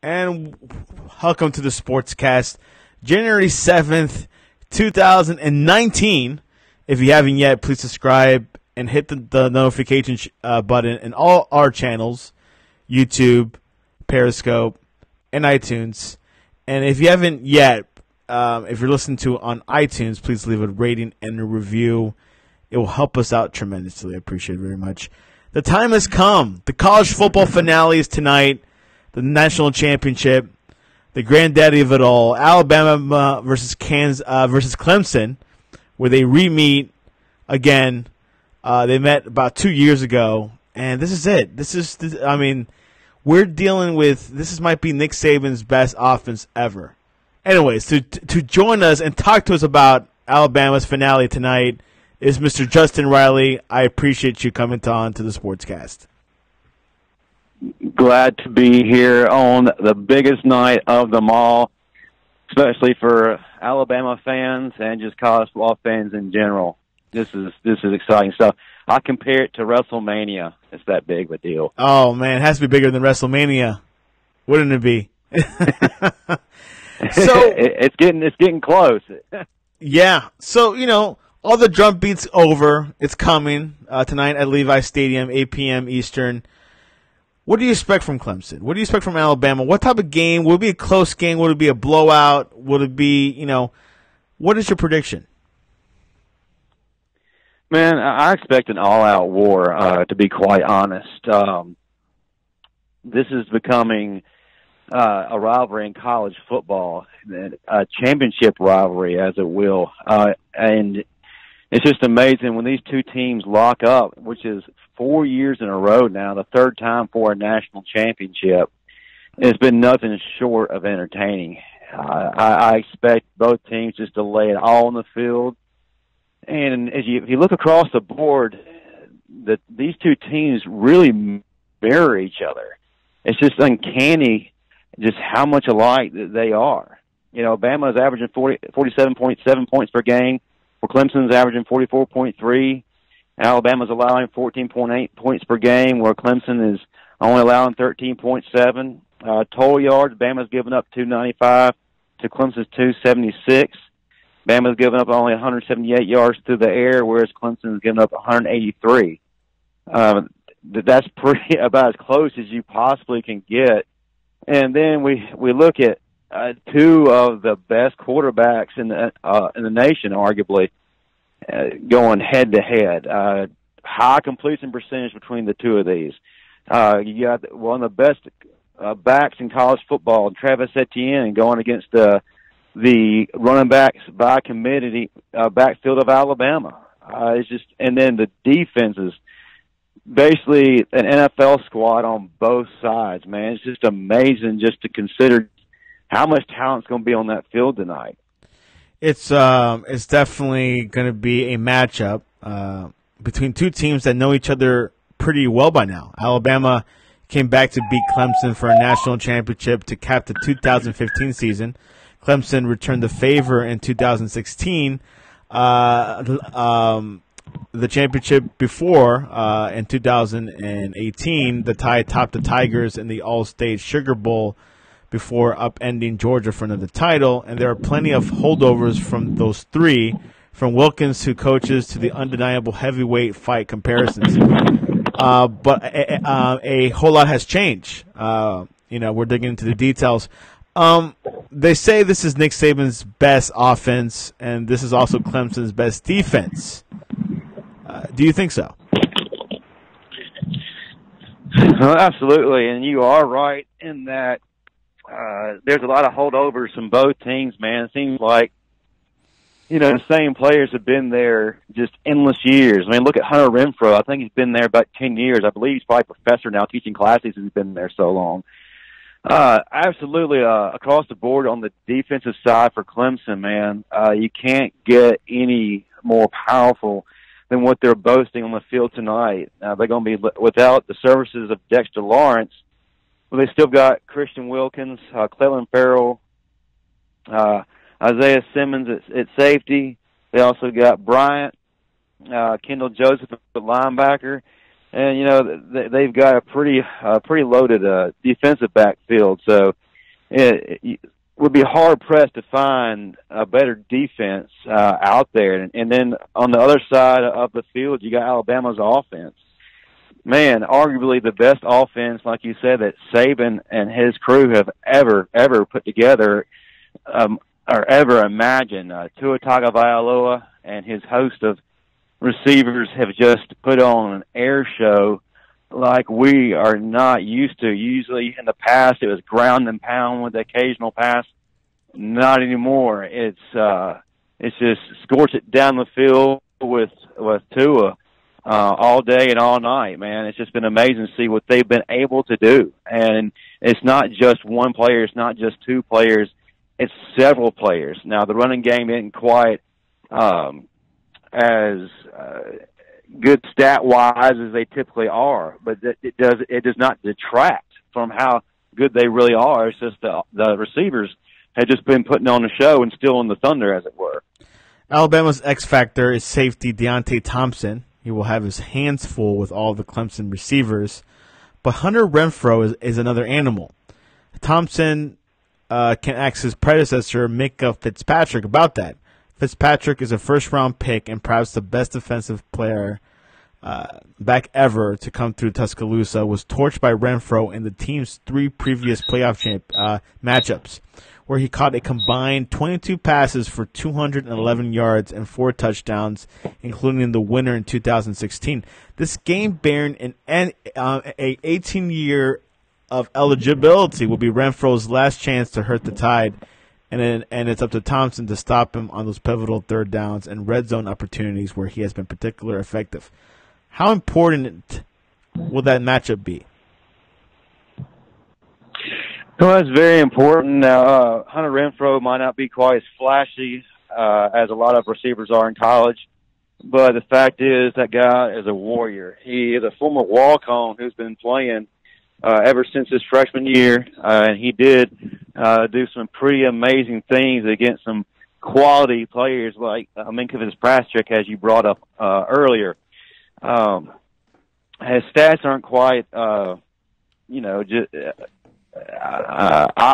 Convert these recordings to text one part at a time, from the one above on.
and welcome to the Sportscast, January 7th, 2019. If you haven't yet, please subscribe and hit the notification button in all our channels, YouTube, Periscope, and iTunes. And if you haven't yet, if you're listening to it on iTunes, please leave a rating and a review. It will help us out tremendously. I appreciate it very much. The time has come. The college football finale is tonight. The national championship, the granddaddy of it all, Alabama versus Clemson, where they re-meet again. They met about 2 years ago, and this is it. We're dealing with this might be Nick Saban's best offense ever. Anyways, to join us and talk to us about Alabama's finale tonight is Mr. Justin Riley. I appreciate you coming on to the Sportscast. Glad to be here on the biggest night of them all, especially for Alabama fans and just college football fans in general. This is exciting stuff. I compare it to WrestleMania. It's that big of a deal. Oh man, it has to be bigger than WrestleMania, wouldn't it be? So it's getting close. Yeah. So all the drum beats over. It's coming tonight at Levi Stadium, 8 p.m. Eastern. What do you expect from Clemson? What do you expect from Alabama? What type of game? Will it be a close game? Will it be a blowout? Will it be, what is your prediction? Man, I expect an all-out war, to be quite honest. This is becoming a rivalry in college football, a championship rivalry, as it will. And it's just amazing when these two teams lock up, which is 4 years in a row now, the third time for a national championship. It's been nothing short of entertaining. I expect both teams just to lay it all on the field. And if you look across the board, these two teams really mirror each other. It's just uncanny just how much alike they are. Bama is averaging 47.7 points per game, where Clemson's averaging 44.3. Alabama's allowing 14.8 points per game, where Clemson is only allowing 13.7. Total yards, Bama's giving up 295 to Clemson's 276. Bama's giving up only 178 yards through the air, whereas Clemson's giving up 183. That's pretty about as close as you possibly can get. And then we look at two of the best quarterbacks in the nation, arguably, going head to head. High completion percentage between the two of these. You got one of the best backs in college football, Travis Etienne, going against the running backs by committee backfield of Alabama. And then the defense is basically an NFL squad on both sides, man. It's just amazing just to consider how much talent's going to be on that field tonight. It's definitely going to be a matchup between two teams that know each other pretty well by now. Alabama came back to beat Clemson for a national championship to cap the 2015 season. Clemson returned the favor in 2016. The championship before, in 2018, the Tide topped the Tigers in the All-State Sugar Bowl before upending Georgia for another title. And there are plenty of holdovers from those three, from Wilkins to coaches to the undeniable heavyweight fight comparisons. But a whole lot has changed. We're digging into the details. They say this is Nick Saban's best offense, and this is also Clemson's best defense. Do you think so? Well, absolutely, and you are right in that there's a lot of holdovers from both teams, man. It seems like, the same players have been there just endless years. I mean, look at Hunter Renfrow. I think he's been there about 10 years. I believe he's probably a professor now teaching classes. He's been there so long. Absolutely, across the board on the defensive side for Clemson, man, you can't get any more powerful than what they're boasting on the field tonight. They're going to be without the services of Dexter Lawrence. Well, they still got Christian Wilkins, Clelin Ferrell, Isaiah Simmons at safety. They also got Bryant, Kendall Joseph at linebacker. And, they've got a pretty loaded defensive backfield. So it would be hard pressed to find a better defense out there. And then on the other side of the field, you got Alabama's offense. Man, arguably the best offense, like you said, that Saban and his crew have ever put together or ever imagined. Tua Tagovailoa and his host of receivers have just put on an air show like we are not used to. Usually in the past it was ground and pound with the occasional pass. Not anymore. It's just scorch it down the field with Tua all day and all night, man. It's just been amazing to see what they've been able to do. And it's not just one player, it's not just two players, it's several players. Now the running game isn't quite as good stat-wise as they typically are, but it does not detract from how good they really are. It's just the receivers have just been putting on a show and stealing the thunder, as it were. Alabama's X factor is safety Deontay Thompson. He will have his hands full with all the Clemson receivers, but Hunter Renfrow is another animal. Thompson can ask his predecessor, Micah Fitzpatrick, about that. Fitzpatrick is a first-round pick and perhaps the best defensive player back ever to come through Tuscaloosa, was torched by Renfrow in the team's 3 previous playoff matchups, where he caught a combined 22 passes for 211 yards and 4 touchdowns, including the winner in 2016. This game bearing a 18-year of eligibility will be Renfrow's last chance to hurt the Tide, and it's up to Thompson to stop him on those pivotal third downs and red zone opportunities where he has been particularly effective. How important will that matchup be? Well, that's very important. Now, Hunter Renfrow might not be quite as flashy as a lot of receivers are in college, but the fact is that guy is a warrior. He is a former walk-on who's been playing ever since his freshman year, and he did do some pretty amazing things against some quality players like Micah Fitzpatrick, as you brought up earlier. His stats aren't quite, just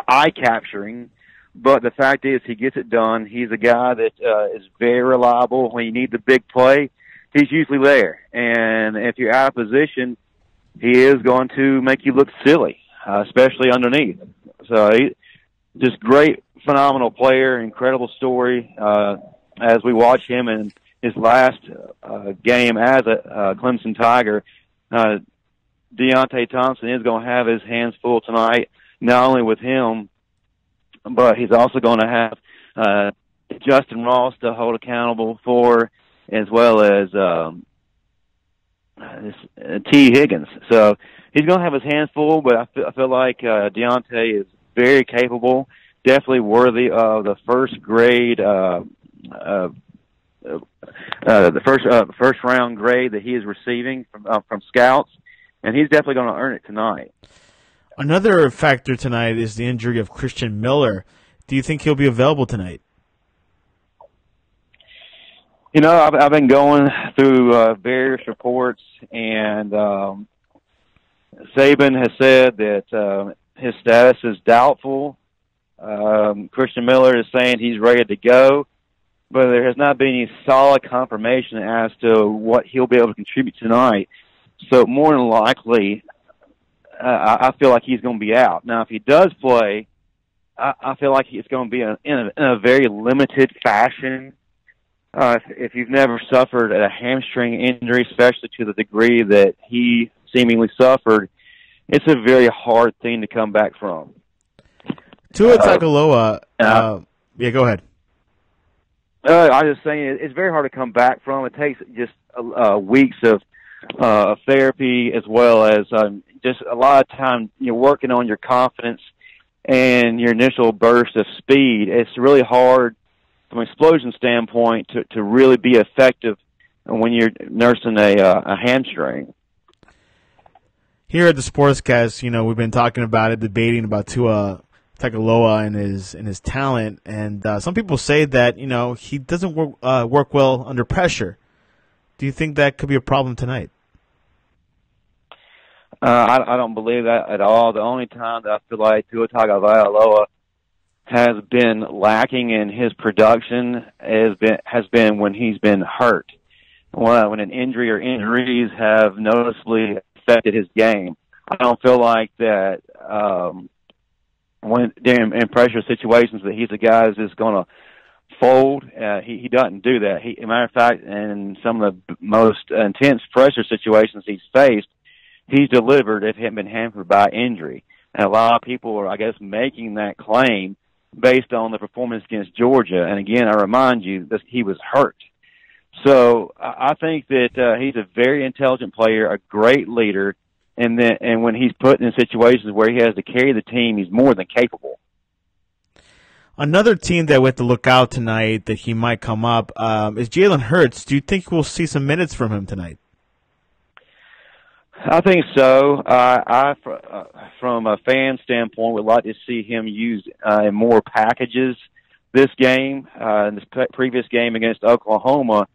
eye-capturing, but the fact is he gets it done. He's a guy that is very reliable. When you need the big play, he's usually there. And if you're out of position, he is going to make you look silly, especially underneath. So just great, phenomenal player, incredible story as we watch him in his last game as a Clemson Tiger. Deontay Thompson is going to have his hands full tonight, not only with him, but he's also going to have Justin Ross to hold accountable for, as well as T. Higgins. So he's going to have his hands full, but I feel like Deontay is very capable, definitely worthy of the first grade, the first round grade that he is receiving from scouts, and he's definitely going to earn it tonight. Another factor tonight is the injury of Christian Miller. Do you think he'll be available tonight? You know, I've been going through various reports, and Saban has said that his status is doubtful. Christian Miller is saying he's ready to go, but there has not been any solid confirmation as to what he'll be able to contribute tonight. So more than likely, I feel like he's going to be out. Now, if he does play, I feel like it's going to be in a very limited fashion. If you've never suffered a hamstring injury, especially to the degree that he seemingly suffered, it's a very hard thing to come back from. Tua Tagovailoa, yeah, go ahead. I was just saying it's very hard to come back from. It takes just weeks of therapy, as well as just a lot of time working on your confidence and your initial burst of speed. It's really hard from an explosion standpoint to really be effective when you're nursing a hamstring. Here at the Sportscast, we've been talking about it, debating about Tua Tagovailoa and his talent, and some people say that he doesn't work well under pressure. Do you think that could be a problem tonight? I don't believe that at all. The only time that I feel like Tua Tagovailoa has been lacking in his production has been when he's been hurt. When an injury or injuries have noticeably affected his game. I don't feel like that when in pressure situations that he's a guy who's just going to fold. He doesn't do that. As a matter of fact, in some of the most intense pressure situations he's faced, he's delivered if he hadn't been hampered by injury. And a lot of people are, I guess, making that claim based on the performance against Georgia. And again, I remind you that he was hurt. So I think that he's a very intelligent player, a great leader, and when he's put in situations where he has to carry the team, he's more than capable. Another team that we have to look out tonight that he might come up is Jalen Hurts. Do you think we'll see some minutes from him tonight? I think so. From a fan standpoint, would like to see him used in more packages this game. In this previous game against Oklahoma,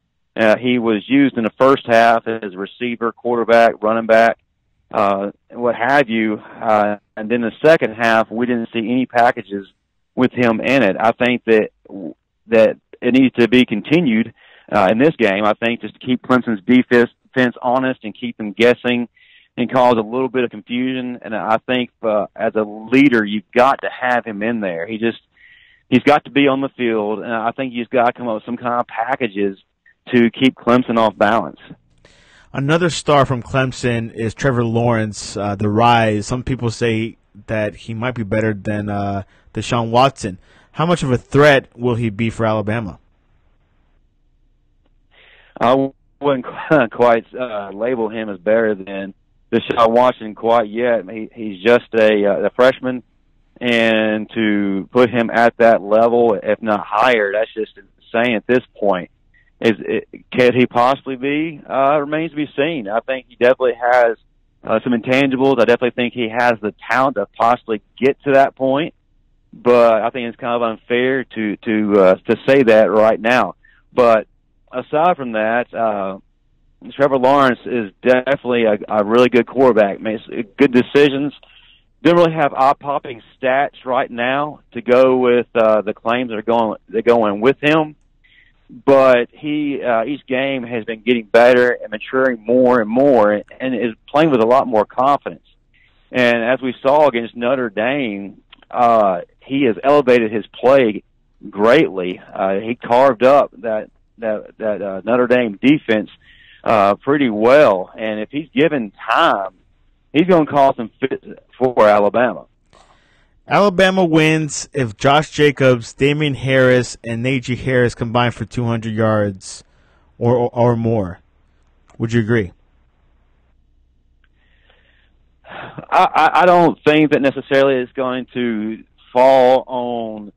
he was used in the first half as a receiver, quarterback, running back, what have you. And then the second half, we didn't see any packages with him in it. I think that it needs to be continued in this game. I think just to keep Clemson's defense honest and keep them guessing and cause a little bit of confusion. And I think as a leader, you've got to have him in there. He's got to be on the field, and I think he's got to come up with some kind of packages to keep Clemson off balance. Another star from Clemson is Trevor Lawrence, the rise. Some people say that he might be better than Deshaun Watson. How much of a threat will he be for Alabama? I wouldn't quite label him as better than Deshaun Watson quite yet. He's just a freshman, and to put him at that level, if not higher, that's just insane at this point. Could he possibly be? Remains to be seen. I think he definitely has some intangibles. I definitely think he has the talent to possibly get to that point, but I think it's kind of unfair to say that right now. But aside from that, Trevor Lawrence is definitely a really good quarterback. Makes good decisions. Don't really have eye-popping stats right now to go with the claims that are going with him. But each game has been getting better and maturing more and more, and is playing with a lot more confidence. And as we saw against Notre Dame, he has elevated his play greatly. He carved up that Notre Dame defense pretty well, and if he's given time, he's going to cause some fits for Alabama. Alabama wins if Josh Jacobs, Damian Harris, and Najee Harris combine for 200 yards or more. Would you agree? I don't think that necessarily it's going to fall on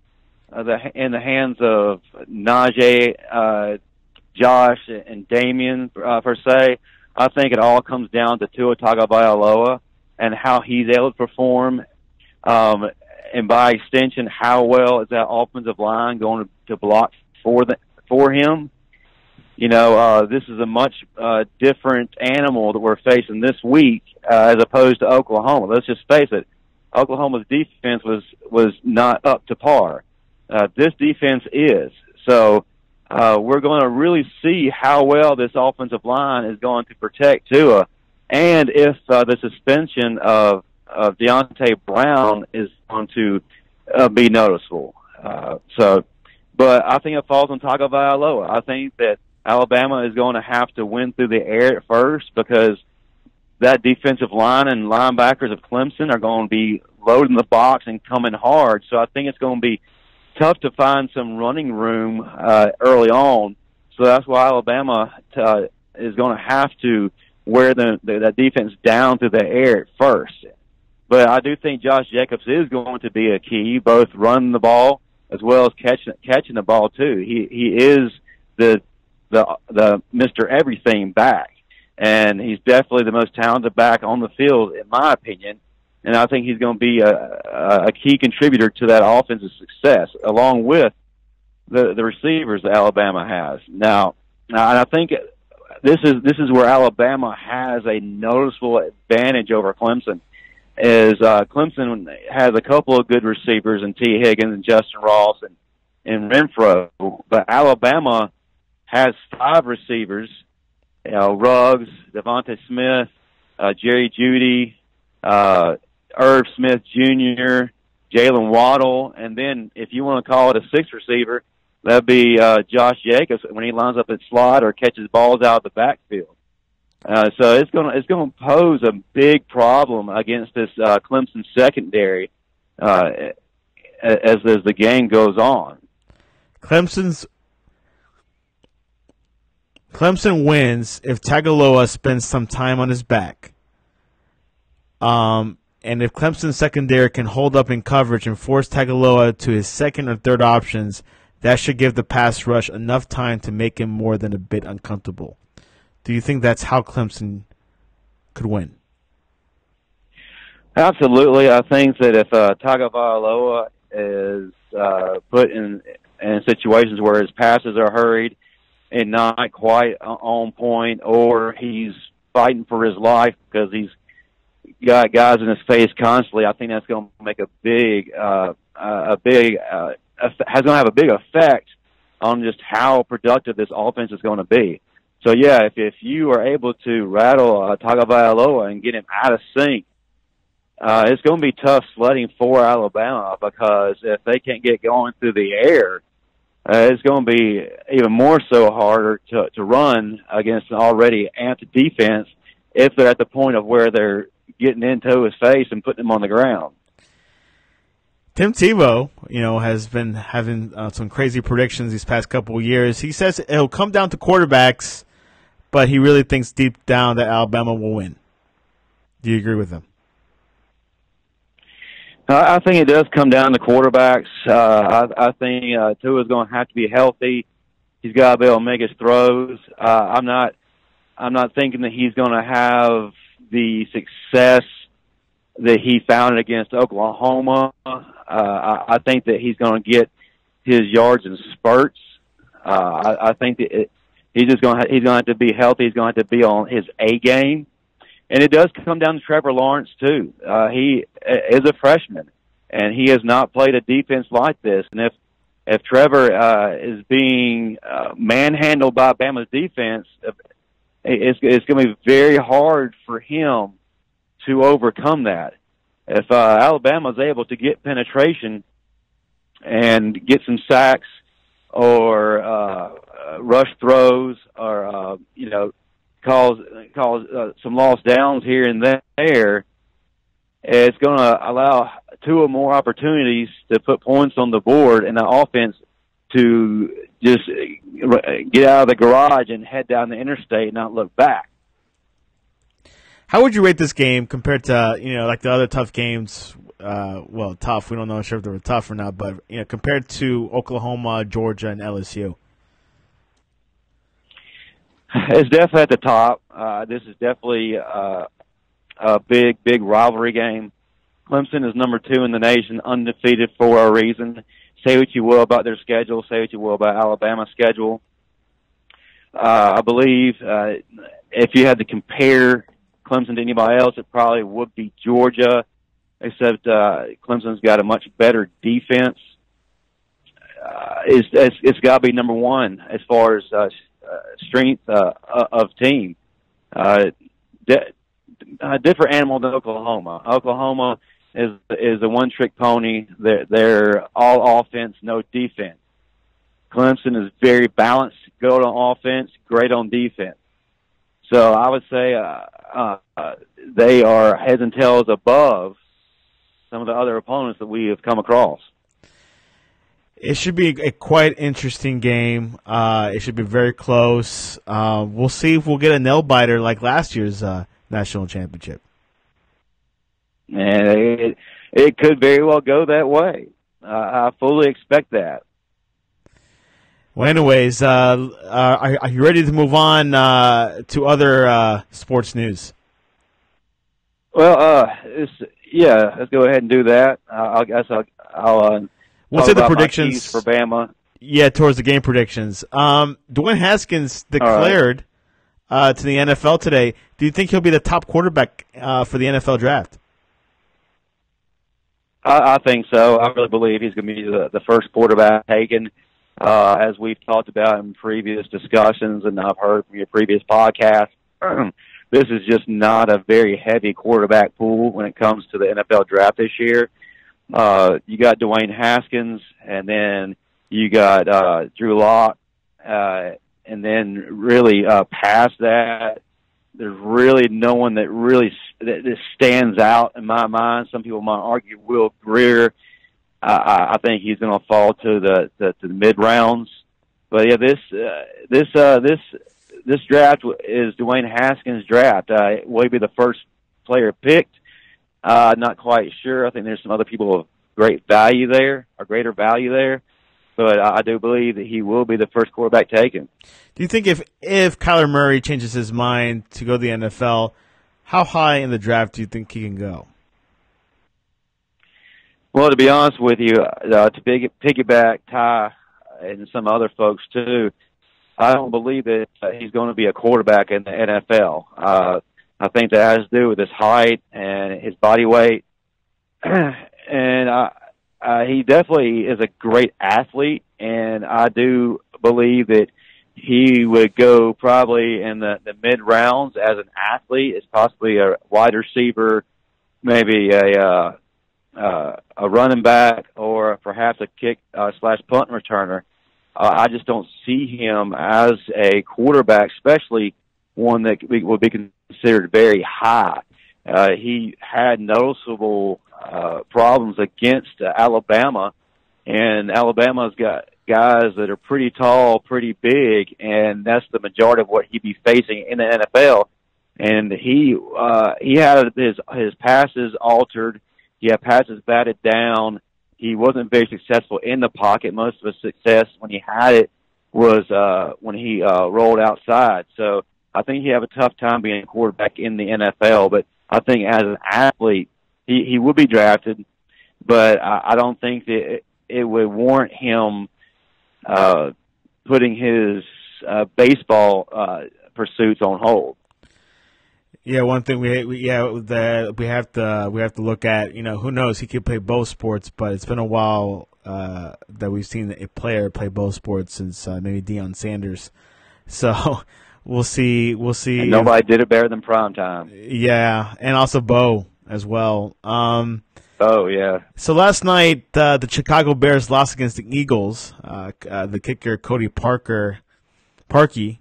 in the hands of Najee, Josh, and Damian per se. I think it all comes down to Tua Tagovailoa and how he's able to perform. And by extension, how well is that offensive line going to block for him? You know, this is a much different animal that we're facing this week as opposed to Oklahoma. Let's just face it, Oklahoma's defense was not up to par. This defense is. So we're going to really see how well this offensive line is going to protect Tua, and if the suspension of Deontay Brown is going to be noticeable. But I think it falls on Tagovailoa. I think that Alabama is going to have to win through the air at first because that defensive line and linebackers of Clemson are going to be loading the box and coming hard. So I think it's going to be tough to find some running room early on. So that's why Alabama is going to have to wear that defense down through the air at first. But I do think Josh Jacobs is going to be a key, both running the ball as well as catching the ball too. He is the Mr. Everything back, and he's definitely the most talented back on the field, in my opinion. And I think he's going to be a key contributor to that offensive success, along with the receivers that Alabama has. Now, and I think this is where Alabama has a noticeable advantage over Clemson. Clemson has a couple of good receivers in T. Higgins and Justin Ross and Renfro, but Alabama has 5 receivers: Ruggs, Devontae Smith, Jerry Jeudy, Irv Smith Jr., Jalen Waddle, and then if you want to call it a 6th receiver, that'd be Josh Jacobs when he lines up at slot or catches balls out of the backfield. So it's gonna pose a big problem against this Clemson secondary as the game goes on. Clemson wins if Tagovailoa spends some time on his back. And if Clemson's secondary can hold up in coverage and force Tagovailoa to his second or third options, that should give the pass rush enough time to make him more than a bit uncomfortable. Do you think that's how Clemson could win? Absolutely. I think that if Tagovailoa is put in situations where his passes are hurried and not quite on point, or he's fighting for his life because he's got guys in his face constantly, I think that's going to make has going to have a big effect on just how productive this offense is going to be. So yeah, if you are able to rattle Tagovailoa and get him out of sync, it's going to be tough sledding for Alabama, because if they can't get going through the air, it's going to be even more so harder to run against an already amped defense if they're at the point of where they're getting into his face and putting him on the ground. Tim Tebow, has been having some crazy predictions these past couple of years. He says it'll come down to quarterbacks, but he really thinks deep down that Alabama will win. Do you agree with him? I think it does come down to quarterbacks. I think Tua's going to have to be healthy. He's got to be able to make his throws. I'm not thinking that he's going to have the success that he found against Oklahoma. I think that he's going to get his yards in spurts. I think that he's going to have to be healthy. He's going to have to be on his A game. And it does come down to Trevor Lawrence, too. He is a freshman, and he has not played a defense like this. And if Trevor is being manhandled by Bama's defense, it's going to be very hard for him to overcome that. If Alabama is able to get penetration and get some sacks or rush throws or, cause some lost downs here and there, it's going to allow 2 or more opportunities to put points on the board and the offense to just get out of the garage and head down the interstate and not look back. How would you rate this game compared to, like the other tough games? Tough. We don't know if they were tough or not, but, compared to Oklahoma, Georgia, and LSU? It's definitely at the top. This is definitely a big rivalry game. Clemson is number 2 in the nation, undefeated for a reason. Say what you will about their schedule. Say what you will about Alabama's schedule. I believe if you had to compare Clemson to anybody else, it probably would be Georgia, except Clemson's got a much better defense. It's got to be number 1 as far as strength of team. Different animal than Oklahoma. Oklahoma is a one-trick pony. They're all offense, no defense. Clemson is very balanced, good on offense, great on defense. So I would say they are heads and tails above some of the other opponents that we have come across. It should be a quite interesting game. It should be very close. We'll see if we'll get a nail-biter like last year's national championship. And it could very well go that way. I fully expect that. Well, anyways, are you ready to move on to other sports news? Well, let's go ahead and do that. We'll say the predictions for Bama. Yeah, towards the game predictions. Dwayne Haskins declared to the NFL today. Do you think he'll be the top quarterback for the NFL draft? I think so. I really believe he's going to be the first quarterback taken, as we've talked about in previous discussions, and I've heard from your previous podcast. This is just not a very heavy quarterback pool when it comes to the NFL draft this year. You got Dwayne Haskins, and then you got Drew Lock, and then really past that, there's really no one that stands out in my mind. Some people might argue Will Greer. I think he's going to fall to the mid rounds. But yeah, this draft is Dwayne Haskins' draft. Will he be the first player picked? Not quite sure. I think there's some other people of greater value there. But I do believe that he will be the first quarterback taken. Do you think if Kyler Murray changes his mind to go to the NFL, how high in the draft do you think he can go? Well, to be honest with you, to piggyback Ty and some other folks too, I don't believe that he's going to be a quarterback in the NFL. I think that has to do with his height and his body weight. And he definitely is a great athlete, and I do believe that he would go probably in the mid-rounds as an athlete, as possibly a wide receiver, maybe a running back, or perhaps a kick / punt returner. I just don't see him as a quarterback, especially one that would be considered very high. He had noticeable problems against Alabama, and Alabama's got guys that are pretty tall, pretty big, and that's the majority of what he'd be facing in the NFL. And he had his passes altered. He had passes batted down. He wasn't very successful in the pocket. Most of his success when he had it was when he rolled outside. So I think he have a tough time being a quarterback in the NFL. But I think as an athlete, he would be drafted. But I don't think that it would warrant him putting his baseball pursuits on hold. Yeah, one thing we have to look at. Who knows? He could play both sports, but it's been a while that we've seen a player play both sports since maybe Deion Sanders. So we'll see. And nobody did it better than Primetime. Yeah, and also Bo as well. Oh yeah. So last night the Chicago Bears lost against the Eagles. The kicker Cody Parkey.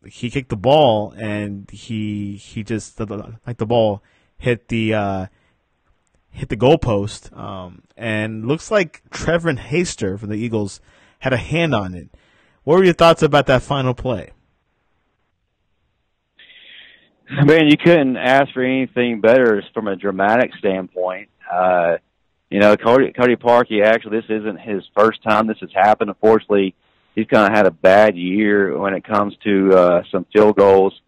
He kicked the ball, and he just like the ball hit the goalpost, and looks like Trevor Haster from the Eagles had a hand on it. What were your thoughts about that final play? Man, you couldn't ask for anything better from a dramatic standpoint. Cody Parkey, actually, this isn't his first time this has happened. Unfortunately, he's kind of had a bad year when it comes to some field goals,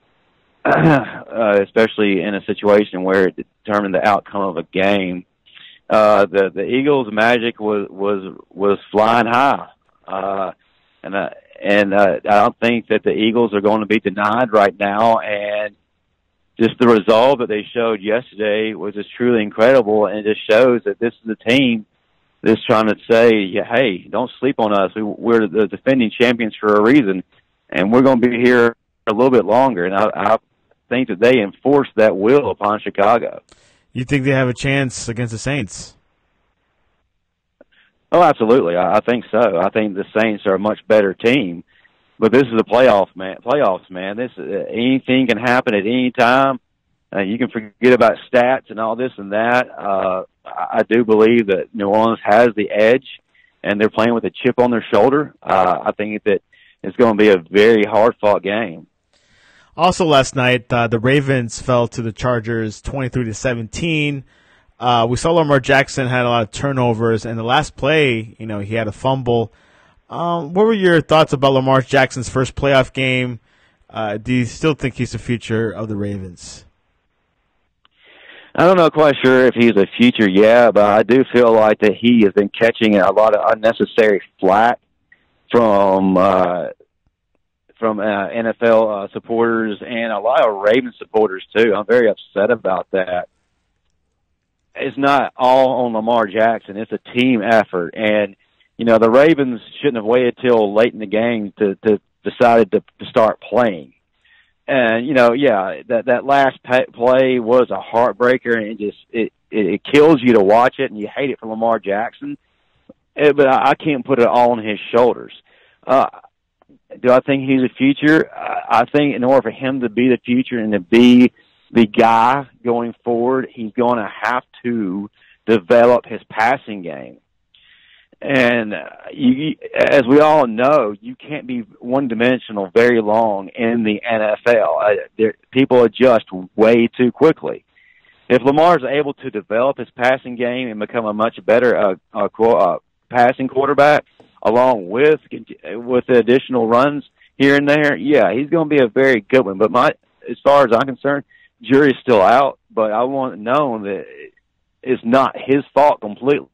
especially in a situation where it determined the outcome of a game. The Eagles' magic was flying high, and I don't think that the Eagles are going to be denied right now. And just the resolve that they showed yesterday was just truly incredible, and it just shows that this is a team that's trying to say, hey, don't sleep on us. We're the defending champions for a reason, and we're going to be here a little bit longer. And I think that they enforced that will upon Chicago. You think they have a chance against the Saints? Oh, absolutely. I think so. I think the Saints are a much better team. But this is a playoffs, man. This anything can happen at any time. You can forget about stats and all this and that. I do believe that New Orleans has the edge, and they're playing with a chip on their shoulder. I think that it's going to be a very hard-fought game. Also last night, the Ravens fell to the Chargers 23-17. We saw Lamar Jackson had a lot of turnovers, and the last play, he had a fumble. What were your thoughts about Lamar Jackson's first playoff game? Do you still think he's the future of the Ravens? I don't know quite sure if he's a future yet, but I do feel like that he has been catching a lot of unnecessary flack from NFL supporters and a lot of Ravens supporters too. I'm very upset about that. it's not all on Lamar Jackson. It's a team effort. And, the Ravens shouldn't have waited till late in the game to decided to start playing. And, that last play was a heartbreaker, and it kills you to watch it, and you hate it for Lamar Jackson. But I can't put it all on his shoulders. Do I think he's a future? I think in order for him to be the future and to be the guy going forward, he's going to have to develop his passing game. And as we all know, you can't be one-dimensional very long in the NFL. People adjust way too quickly. If Lamar's able to develop his passing game and become a much better passing quarterback, along with the additional runs here and there, yeah, he's going to be a very good one. But as far as I'm concerned, jury's still out. But I want to know that it's not his fault completely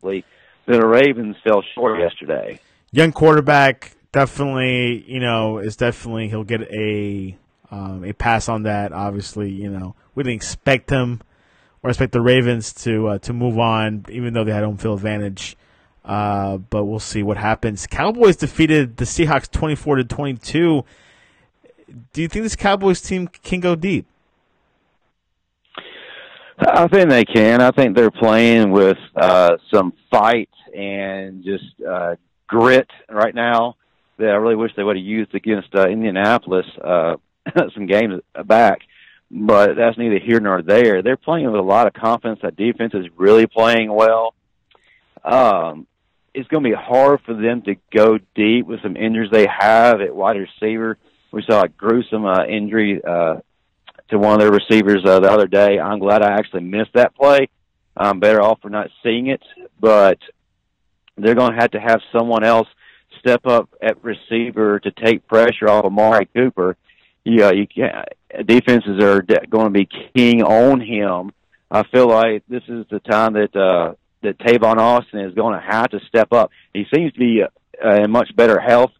that the Ravens fell short yesterday. Young quarterback, definitely, he'll get a pass on that. Obviously, we didn't expect him or expect the Ravens to move on, even though they had home field advantage. But we'll see what happens. Cowboys defeated the Seahawks 24-22. Do you think this Cowboys team can go deep? I think they can. I think they're playing with some fight and just grit right now that I really wish they would have used against Indianapolis some games back. But that's neither here nor there. They're playing with a lot of confidence. That defense is really playing well. It's going to be hard for them to go deep with some injuries they have at wide receiver. We saw a gruesome injury to one of their receivers the other day. I'm glad I actually missed that play. I'm better off for not seeing it. But they're going to have someone else step up at receiver to take pressure off of Amari Cooper. You can't. Defenses are going to be keying on him. I feel like this is the time that Tavon Austin is going to have to step up. He seems to be in much better health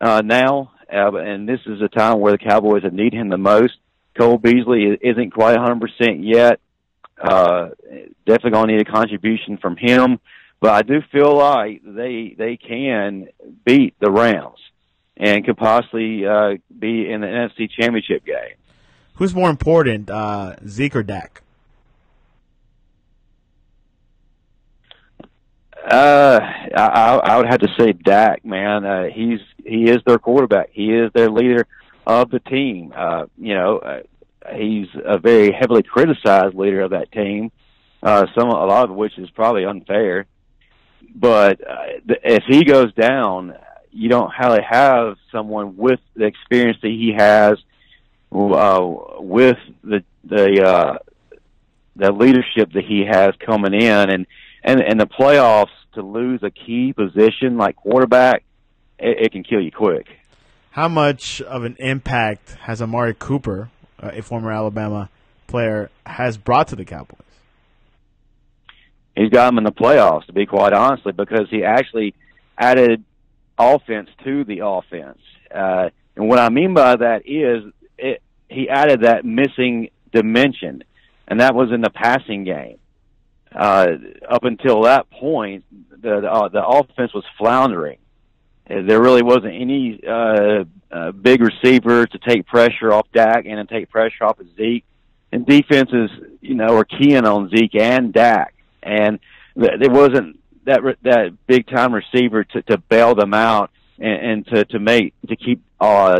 now, and this is a time where the Cowboys need him the most. Cole Beasley isn't quite 100% yet. Definitely going to need a contribution from him, but I do feel like they can beat the Rams and could possibly be in the NFC Championship game. Who's more important, Zeke or Dak? I would have to say Dak, man. He is their quarterback. He is their leader of the team. He's a very heavily criticized leader of that team. A lot of which is probably unfair. But if he goes down, you don't really have someone with the experience that he has, with the leadership that he has coming in, and the playoffs, to lose a key position like quarterback, it can kill you quick. How much of an impact has Amari Cooper, a former Alabama player, has brought to the Cowboys? He's got them in the playoffs, to be quite honestly, because he actually added offense to the offense. And what I mean by that is he added that missing dimension, and that was in the passing game. Up until that point, the offense was floundering. There really wasn't any big receiver to take pressure off Dak and to take pressure off of Zeke. And defenses, were keying on Zeke and Dak. And there wasn't that big time receiver to bail them out and to keep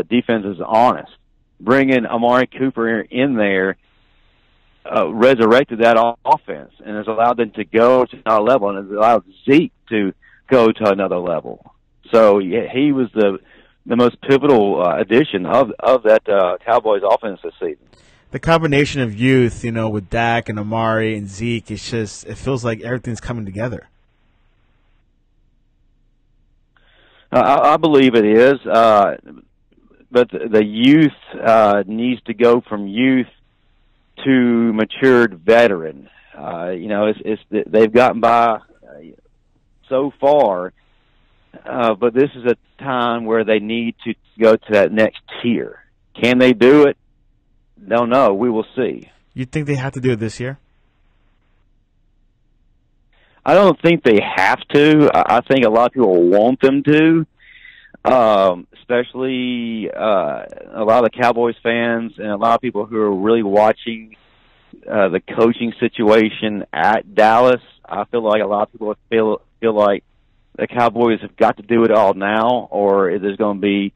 defenses honest. Bringing Amari Cooper in there resurrected that offense and has allowed them to go to another level, and has allowed Zeke to go to another level. So yeah, he was the most pivotal addition of that Cowboys offense this season. The combination of youth, with Dak and Amari and Zeke, it feels like everything's coming together. I believe it is, but the youth needs to go from youth to matured veteran. They've gotten by so far, but this is a time where they need to go to that next tier. Can they do it? Don't know. We will see. You think they have to do it this year? I don't think they have to. I think a lot of people want them to, especially a lot of the Cowboys fans and a lot of people who are really watching the coaching situation at Dallas. I feel like a lot of people feel like the Cowboys have got to do it all now, or there's going to be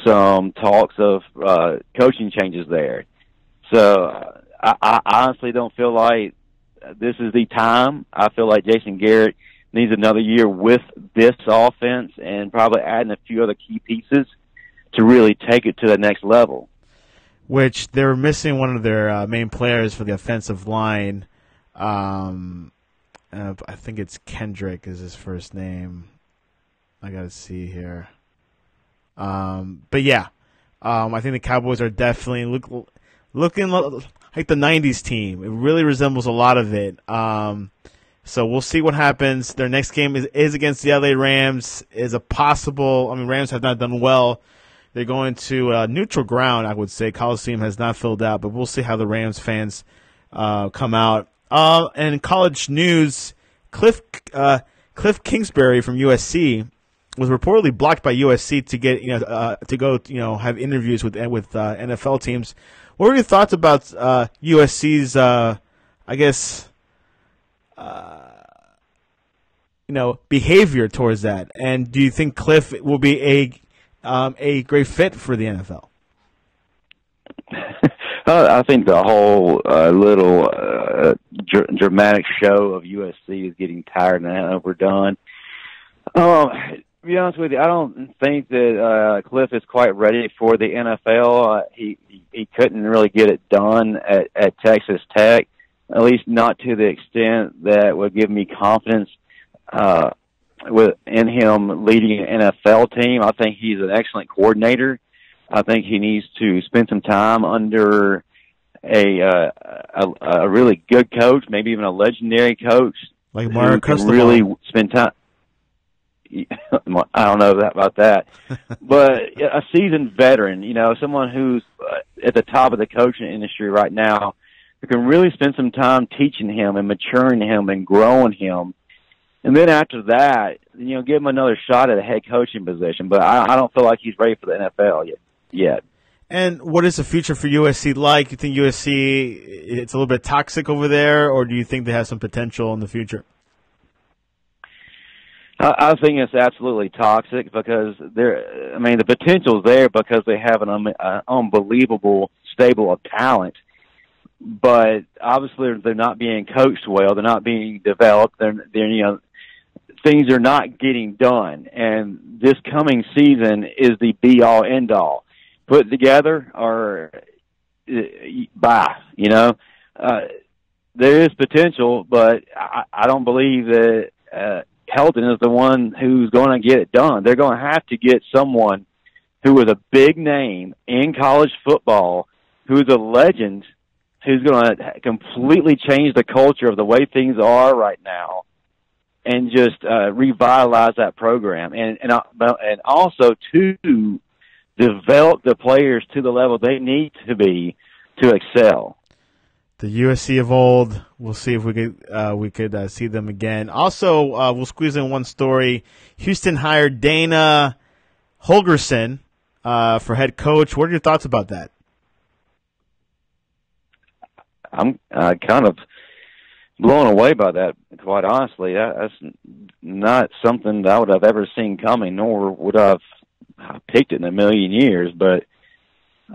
some talks of coaching changes there. So I honestly don't feel like this is the time. I feel like Jason Garrett needs another year with this offense and probably adding a few other key pieces to really take it to the next level. Which they're missing one of their main players for the offensive line. I think it's Kendrick is his first name. I got to see here. But yeah, I think the Cowboys are definitely looking like the 90s team. It really resembles a lot of it. So we'll see what happens. Their next game is against the LA Rams. Rams have not done well. They're going to neutral ground, I would say. Coliseum has not filled out, but we'll see how the Rams fans come out. And college news, Cliff Kingsbury from USC was reportedly blocked by USC to get to go have interviews with NFL teams. What were your thoughts about USC's behavior towards that? And do you think Cliff will be a great fit for the NFL? I think the whole little dramatic show of USC is getting tired and overdone. To be honest with you, I don't think that Cliff is quite ready for the NFL. He couldn't really get it done at Texas Tech, at least not to the extent that would give me confidence in him leading an NFL team. I think he's an excellent coordinator. I think he needs to spend some time under a really good coach, maybe even a legendary coach, like Mario Cristobal. Really spend time. I don't know about that, but a seasoned veteran, someone who's at the top of the coaching industry right now, who can really spend some time teaching him and maturing him and growing him. And then after that, give him another shot at a head coaching position. But I don't feel like he's ready for the NFL yet. And what is the future for USC like? You think USC, it's a little bit toxic over there, or do you think they have some potential in the future? I think it's absolutely toxic because the potential's there because they have an unbelievable stable of talent. But obviously they're not being coached well. They're not being developed. Things are not getting done. And this coming season is the be-all, end-all. Put it together or bye, there is potential, but I don't believe that Helton is the one who's going to get it done. They're going to have to get someone who is a big name in college football, who's a legend, who's going to completely change the culture of the way things are right now, and just revitalize that program, and also to develop the players to the level they need to be to excel. The USC of old. We'll see if we could see them again. Also, we'll squeeze in one story. Houston hired Dana Holgorsen for head coach. What are your thoughts about that? I'm kind of blown away by that, quite honestly. That's not something that I would have ever seen coming, nor would I have picked it in a million years, but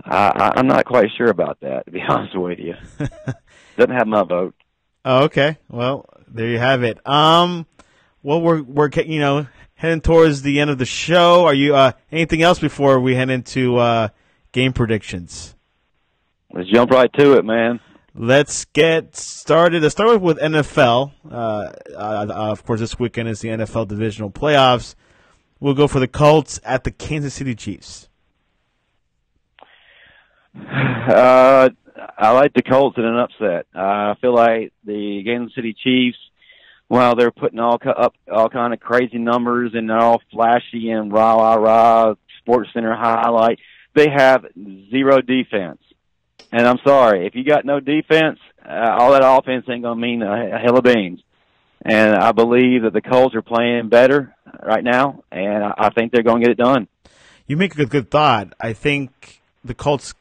I'm not quite sure about that, to be honest with you. Doesn't have my vote. Oh, okay. Well, there you have it. Well, we're heading towards the end of the show. Are you anything else before we head into game predictions? Let's jump right to it, man. Let's get started. Let's start with NFL. Of course, this weekend is the NFL divisional playoffs. We'll go for the Colts at the Kansas City Chiefs. I like the Colts in an upset. I feel like the Kansas City Chiefs, while they're putting all kind of crazy numbers and they're all flashy and rah Sports Center highlight, they have zero defense. And I'm sorry, if you got no defense, all that offense ain't gonna mean a hill of beans. And I believe that the Colts are playing better right now, and I think they're going to get it done. You make a good thought. I think the Colts,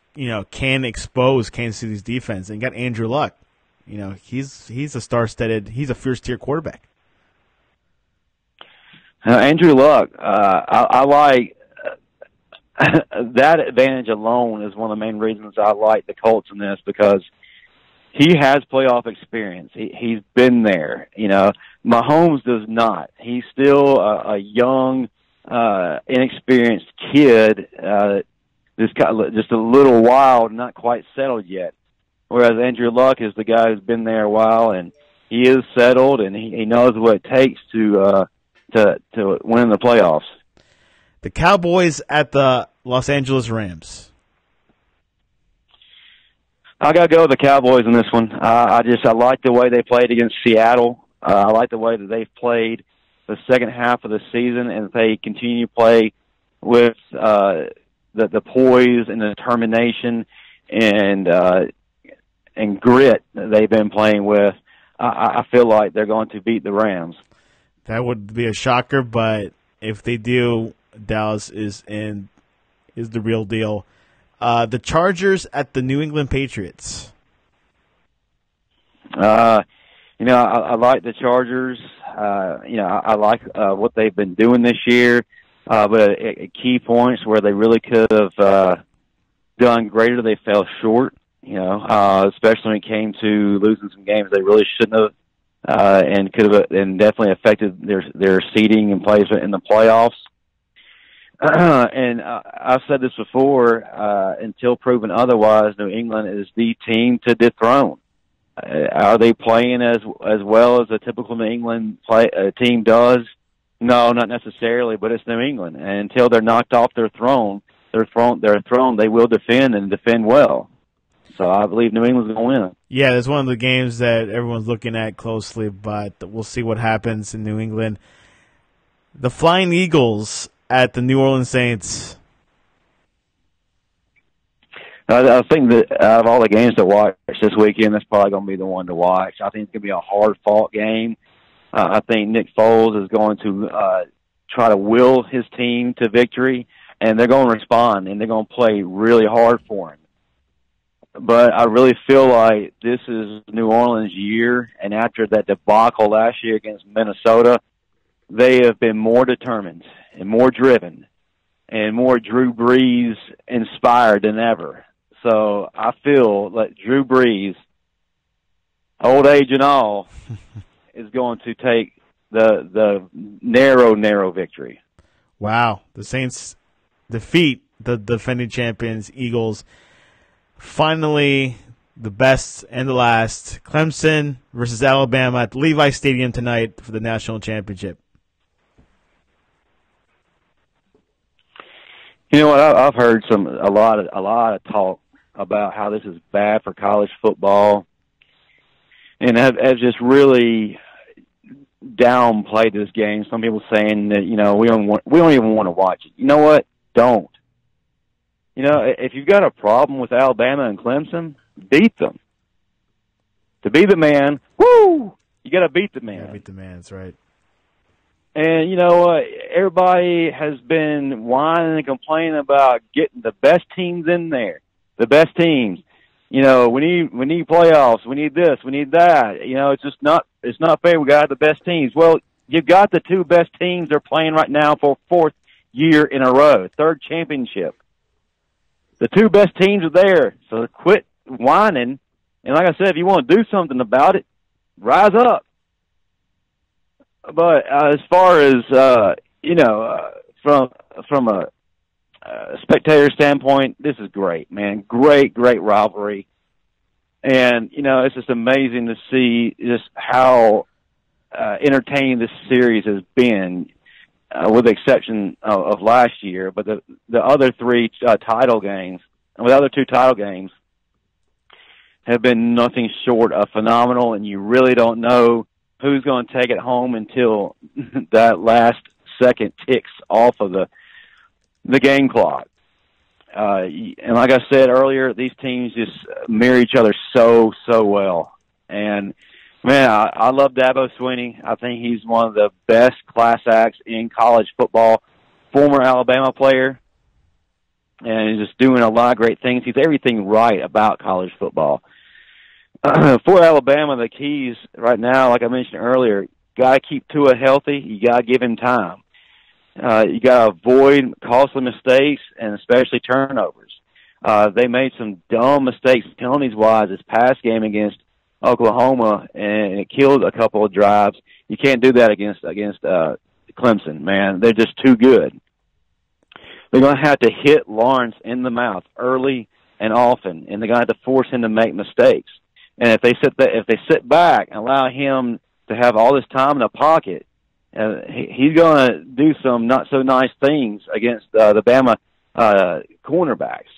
can expose Kansas City's defense, and got Andrew Luck. He's a star-studded, he's a first-tier quarterback. Andrew Luck, I like that advantage alone is one of the main reasons I like the Colts in this, because he has playoff experience. He's been there. Mahomes does not. He's still a young, inexperienced kid. Just a little wild, not quite settled yet. Whereas Andrew Luck is the guy who's been there a while, and he is settled, and he knows what it takes to win the playoffs. The Cowboys at the Los Angeles Rams. I got to go with the Cowboys in this one. I like the way they played against Seattle. I like the way that they've played the second half of the season, and they continue to play with the poise and the determination and grit that they've been playing with. I feel like they're going to beat the Rams. That would be a shocker, but if they do, Dallas is the real deal. The Chargers at the New England Patriots. I like the Chargers. I like what they've been doing this year. But at key points where they really could have done greater, they fell short. Especially when it came to losing some games they really shouldn't have, and could have, and definitely affected their seeding and placement in the playoffs. And I've said this before, until proven otherwise, New England is the team to dethrone. Are they playing as well as a typical New England team does? No, not necessarily, but it's New England. And until they're knocked off their throne, they will defend and defend well. So I believe New England's going to win. Yeah, that's one of the games that everyone's looking at closely, but we'll see what happens in New England. The Flying Eagles at the New Orleans Saints. I think that out of all the games to watch this weekend, that's probably going to be the one to watch. I think it's going to be a hard-fought game. I think Nick Foles is going to try to will his team to victory, and they're going to respond, and they're going to play really hard for him. But I really feel like this is New Orleans' year, and after that debacle last year against Minnesota, they have been more determined and more driven and more Drew Brees inspired than ever. So I feel like Drew Brees, old age and all, is going to take the narrow victory. Wow. The Saints defeat the defending champions, Eagles. Finally, the best and the last. Clemson versus Alabama at Levi Stadium tonight for the national championship. You know what? I've heard a lot of talk about how this is bad for college football, and I've just really downplayed this game. Some people saying that we don't even want to watch it. You know what? Don't. If you've got a problem with Alabama and Clemson, beat them. To be the man, you got to beat the man. Yeah, beat the man. That's right. And everybody has been whining and complaining about getting the best teams in there, the best teams. We need playoffs. We need this. We need that. It's not fair. We got the best teams. Well, you've got the two best teams they're playing right now for fourth year in a row, third championship. The two best teams are there, so quit whining. And like I said, if you want to do something about it, rise up. But as far as from a spectator standpoint, this is great, man. Great rivalry, and it's just amazing to see just how entertaining this series has been, with the exception of last year. But the other three title games, and the other two title games, have been nothing short of phenomenal, and you really don't know who's going to take it home until that last second ticks off of the game clock. And like I said earlier, these teams just mirror each other so well. And Man, I love Dabo Swinney. I think he's one of the best class acts in college football. Former Alabama player, and he's just doing a lot of great things. He's everything right about college football. For Alabama, the keys right now, like I mentioned earlier, got to keep Tua healthy. You got to give him time. You got to avoid costly mistakes and especially turnovers. They made some dumb mistakes penalties-wise this past game against Oklahoma, and it killed a couple of drives. You can't do that against Clemson, man. They're just too good. They're going to have to hit Lawrence in the mouth early and often, and they're going to have to force him to make mistakes. And if they sit back and allow him to have all this time in the pocket, he's going to do some not so nice things against the Bama cornerbacks.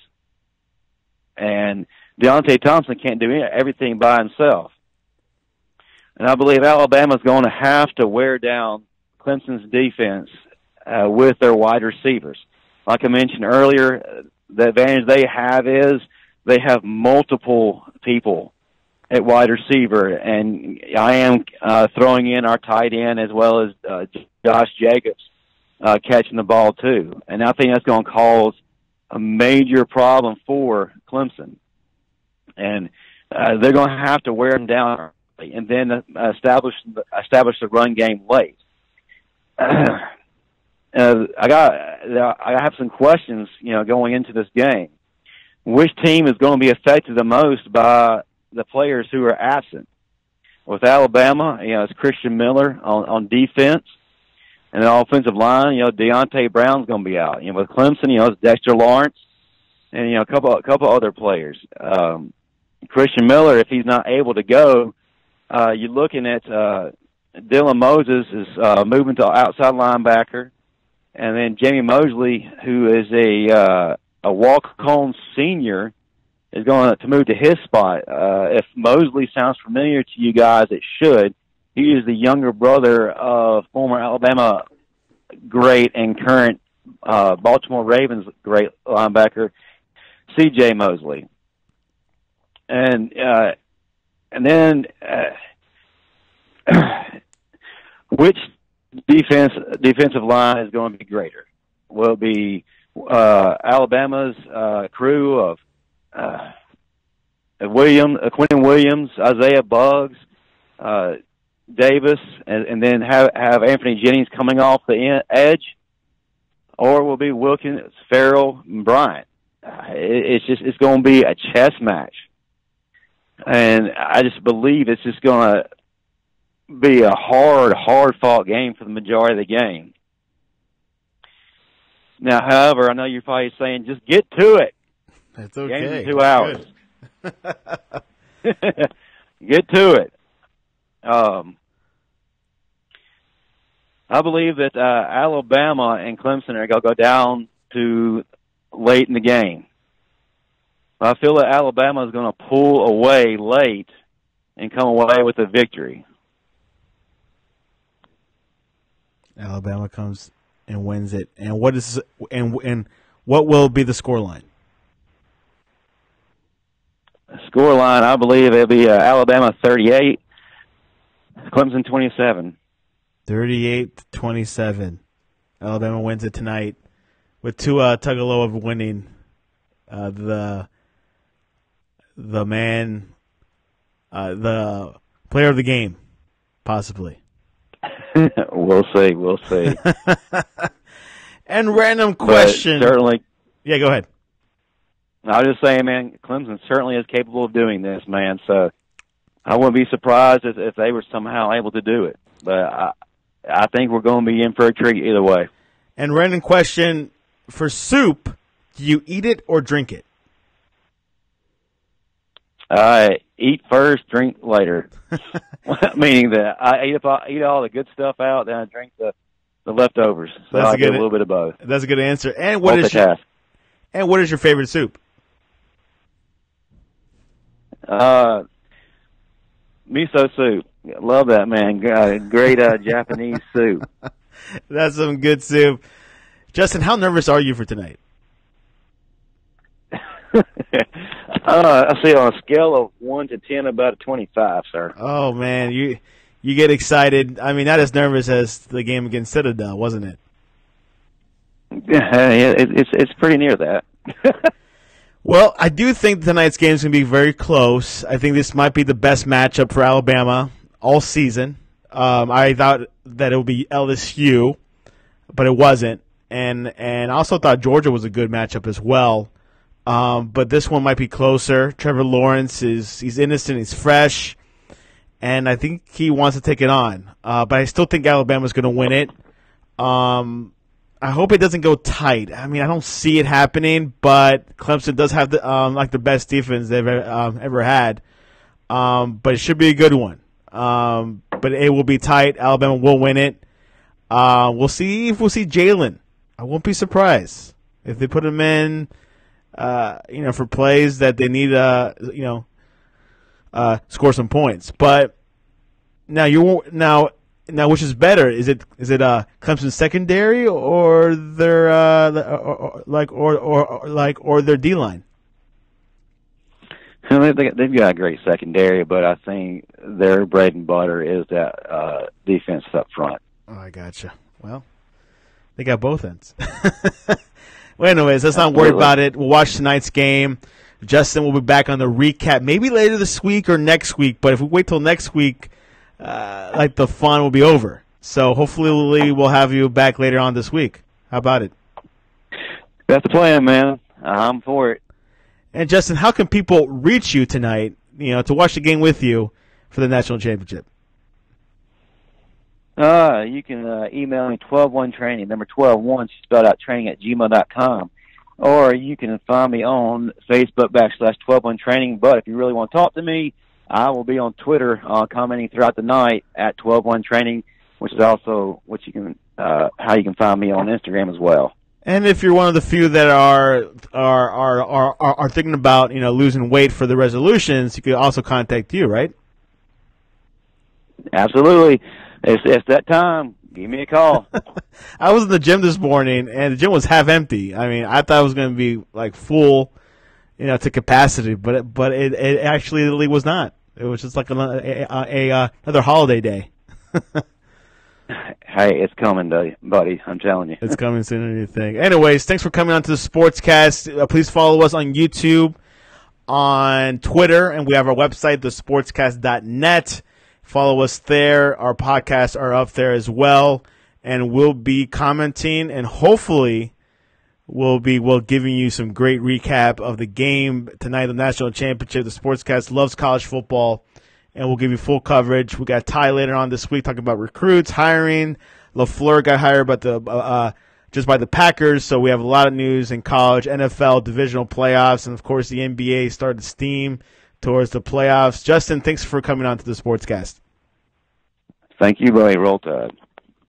And Deontay Thompson can't do everything by himself. And I believe Alabama's going to have to wear down Clemson's defense with their wide receivers. Like I mentioned earlier, the advantage they have is they have multiple people at wide receiver, and I am throwing in our tight end as well as Josh Jacobs catching the ball too. And I think that's going to cause a major problem for Clemson. And they're going to have to wear them down early and then establish the run game late. I have some questions, going into this game. Which team is going to be affected the most by the players who are absent? With Alabama, it's Christian Miller on defense, and the offensive line, Deontay Brown's going to be out. With Clemson, it's Dexter Lawrence, and a couple other players. Christian Miller, if he's not able to go, you're looking at Dylan Moses is moving to outside linebacker, and then Jamie Mosley, who is a walk-on senior, is going to move to his spot. If Mosley sounds familiar to you guys, it should. He is the younger brother of former Alabama great and current Baltimore Ravens great linebacker C.J. Mosley. And then which defensive line is going to be greater? Will it be Alabama's crew of Quentin Williams, Isaiah Buggs, Davis, and then have Anthony Jennings coming off the edge, or will it be Wilkins, Farrell, and Bryant? It's going to be a chess match, and I just believe it's just going to be a hard fought game for the majority of the game. Now, however, I know you're probably saying, just get to it. That's okay. Game's in 2 hours. Get to it. I believe that Alabama and Clemson are going to go down to late in the game. I feel that Alabama is going to pull away late and come away with a victory. Alabama comes and wins it. And what what will be the scoreline? Scoreline, I believe it'll be Alabama 38, Clemson 27. 38-27. Alabama wins it tonight with Tua Tagovailoa winning the player of the game, possibly. We'll see. And random question. But certainly. Yeah, go ahead. I was just saying, man, Clemson certainly is capable of doing this, man. So I wouldn't be surprised if they were somehow able to do it. But I think we're going to be in for a treat either way. And random question for soup: do you eat it or drink it? Eat first, drink later. Meaning that I eat all the good stuff out, then I drink the leftovers. So I get a little bit of both. That's a good answer. And what is your favorite soup? Miso soup. Love that, man. Great Japanese soup. That's some good soup. Justin, how nervous are you for tonight? I see on a scale of 1 to 10, about a 25, sir. Oh man, you get excited. I mean, not as nervous as the game against Citadel, wasn't it? Yeah, it's pretty near that. Well, I do think tonight's game is going to be very close. I think this might be the best matchup for Alabama all season. I thought that it would be LSU, but it wasn't. And I also thought Georgia was a good matchup as well. But this one might be closer. Trevor Lawrence he's innocent, he's fresh, and I think he wants to take it on. But I still think Alabama's going to win it. I hope it doesn't go tight. I mean, I don't see it happening, but Clemson does have the best defense they've ever had. But it should be a good one. But it will be tight. Alabama will win it. We'll see if we'll see Jalen. I won't be surprised if they put him in, for plays that they need score some points. But now, which is better? Is it Clemson's secondary or their or their D line? They've got a great secondary, but I think their bread and butter is that defense up front. Oh, I gotcha. Well, they got both ends. Well, anyways, let's not worry about it. We'll watch tonight's game. Justin will be back on the recap maybe later this week or next week. But if we wait till next week, the fun will be over. So hopefully we'll have you back later on this week. How about it? That's the plan, man. I'm for it. And Justin, how can people reach you tonight, to watch the game with you for the national championship? You can email me 121training, number 121, spelled out training @gmail.com. Or you can find me on Facebook /121training. But if you really want to talk to me, I will be on Twitter commenting throughout the night at 121training, which is also how you can find me on Instagram as well. And if you're one of the few that are thinking about losing weight for the resolutions, you could also contact you, right? Absolutely. It's that time. Give me a call. I was in the gym this morning, and the gym was half empty. I mean, I thought it was going to be full, to capacity, but it actually was not. It was just like another holiday day. Hey, it's coming, buddy. I'm telling you. It's coming sooner than you think. Anyways, thanks for coming on to the Sportscast. Please follow us on YouTube, on Twitter, and we have our website, thesportscast.net. Follow us there. Our podcasts are up there as well, and we'll be commenting, and hopefully we'll giving you some great recap of the game tonight, the national championship. The Sportscast loves college football, and we'll give you full coverage. We got Ty later on this week talking about recruits, hiring. LaFleur got hired by the Packers, so we have a lot of news in college, NFL, divisional playoffs, and of course the NBA started steam towards the playoffs. Justin, thanks for coming on to the Sportscast. Thank you, buddy. Roll Tide.